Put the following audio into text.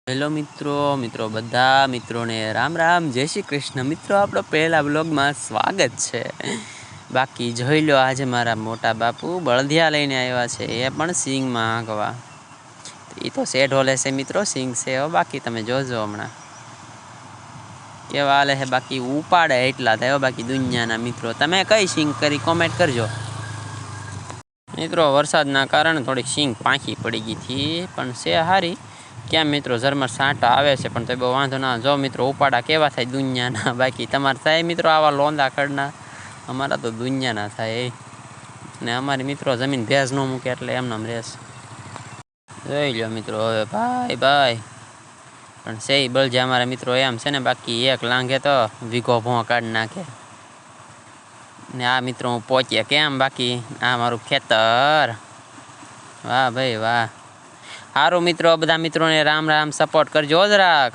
Hello મિત્રો બધા મિત્રોને રામ રામ, જય શ્રી કૃષ્ણ। મિત્રો આપણો પહેલા બ્લોગમાં સ્વાગત છે। બાકી જોઈ લો, આજે મારા મોટા બાપુ બળદિયા લઈને આવ્યા છે, એ પણ સિંગમાં હાંકવા। એ તો શેઢ હોલે છે મિત્રો, સિંગ છે। બાકી તમે જોજો હમણાં કેવા હાલે છે। બાકી ઉપાડે એટલા થયો, બાકી દુનિયાના મિત્રો તમે કઈ સિંગ કરી કોમેન્ટ કરજો મિત્રો। વરસાદના કારણે થોડીક સિંગ પાંખી પડી ગઈ હતી, પણ છે હારી। કેમ મિત્રો, ઝરમર સાંટા આવે છે, પણ તો બહુ વાંધો ના। જો મિત્રો ઉપાડા કેવા થાય દુનિયાના, બાકી તમારે થાય મિત્રો આવા લોંદા ખડના? અમારા તો દુનિયાના થાય ને। અમારી મિત્રો જમીન ભેજ ન મૂકે એટલે એમને રેસ જોઈ લો મિત્રો। હવે ભાઈ પણ છે બળજે અમારા મિત્રો એમ છે ને, બાકી એક લાંઘે તો વીઘો ભોં કાઢી નાખે ને। આ મિત્રો હું પહોંચ્યા કેમ, બાકી આ મારું ખેતર। વાહ ભાઈ વાહ, સારું મિત્રો, બધા મિત્રોને રામ રામ, સપોર્ટ કરજો જરાક।